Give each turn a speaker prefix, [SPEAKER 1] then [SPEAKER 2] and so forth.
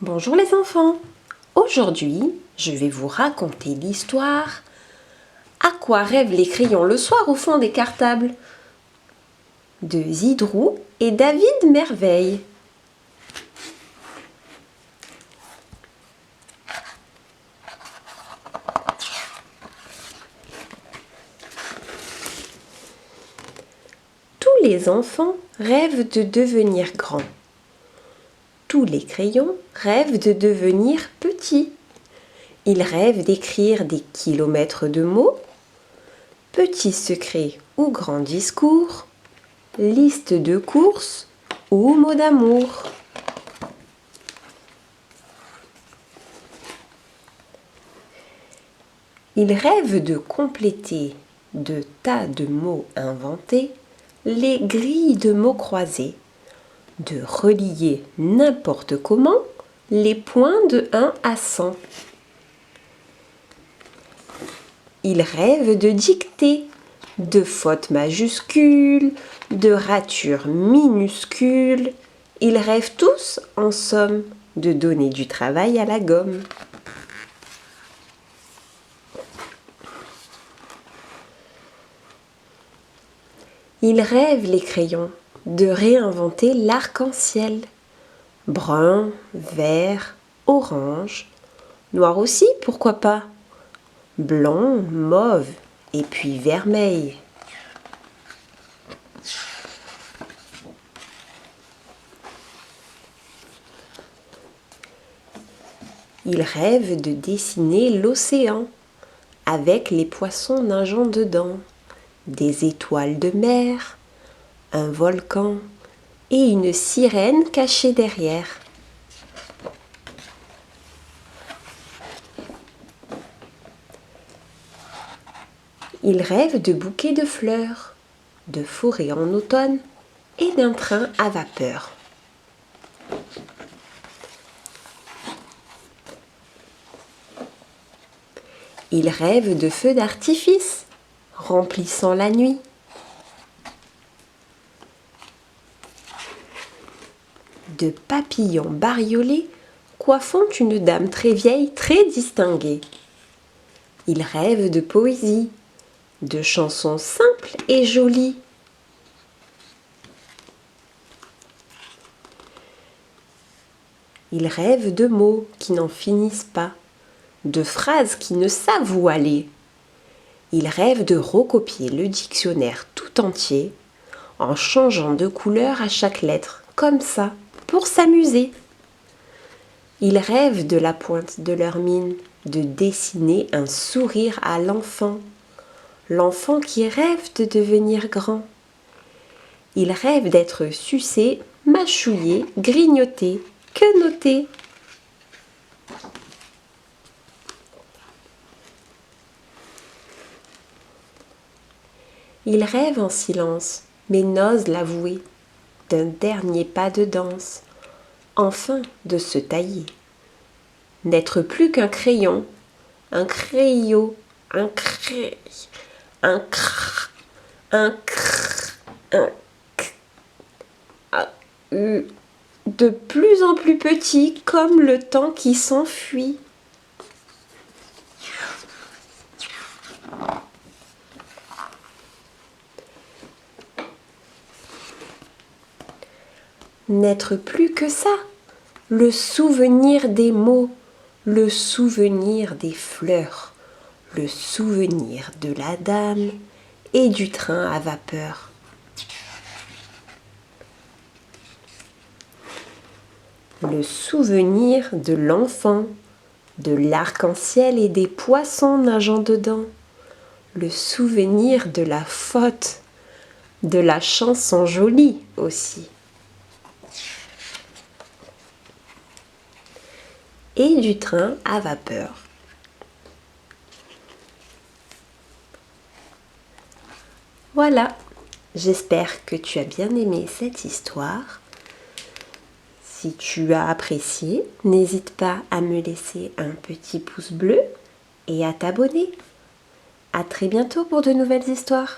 [SPEAKER 1] Bonjour les enfants. Aujourd'hui, je vais vous raconter l'histoire À quoi rêvent les crayons le soir au fond des cartables de Zidrou et David Merveille. Tous les enfants rêvent de devenir grands. Tous les crayons rêvent de devenir petits. Ils rêvent d'écrire des kilomètres de mots, petits secrets ou grands discours, liste de courses ou mots d'amour. Ils rêvent de compléter de tas de mots inventés les grilles de mots croisés, de relier n'importe comment les points de 1 à 100. Ils rêvent de dicter, de fautes majuscules, de ratures minuscules. Ils rêvent tous, en somme, de donner du travail à la gomme. Ils rêvent, les crayons, de réinventer l'arc-en-ciel. Brun, vert, orange, noir aussi, pourquoi pas. Blanc, mauve et puis vermeil. Ils rêvent de dessiner l'océan avec les poissons nageant dedans, des étoiles de mer, un volcan et une sirène cachée derrière. Ils rêvent de bouquets de fleurs, de forêts en automne et d'un train à vapeur. Ils rêvent de feux d'artifice remplissant la nuit. De papillons bariolés coiffant une dame très vieille, très distinguée. Ils rêvent de poésie, de chansons simples et jolies. Ils rêvent de mots qui n'en finissent pas, de phrases qui ne savent où aller. Ils rêvent de recopier le dictionnaire tout entier en changeant de couleur à chaque lettre, comme ça, pour s'amuser. Ils rêvent de la pointe de leur mine, de dessiner un sourire à l'enfant, l'enfant qui rêve de devenir grand. Ils rêvent d'être sucés, mâchouillés, grignotés, quenotés. Ils rêvent en silence, mais n'osent l'avouer, d'un dernier pas de danse, enfin de se tailler. N'être plus qu'un crayon, un crayon, un cr, un cr, un cr, un c, de plus en plus petit comme le temps qui s'enfuit. N'être plus que ça, le souvenir des mots, le souvenir des fleurs, le souvenir de la dame et du train à vapeur. Le souvenir de l'enfant, de l'arc-en-ciel et des poissons nageant dedans. Le souvenir de la faute, de la chanson jolie aussi. Et du train à vapeur. Voilà, j'espère que tu as bien aimé cette histoire. Si tu as apprécié, n'hésite pas à me laisser un petit pouce bleu et à t'abonner. À très bientôt pour de nouvelles histoires.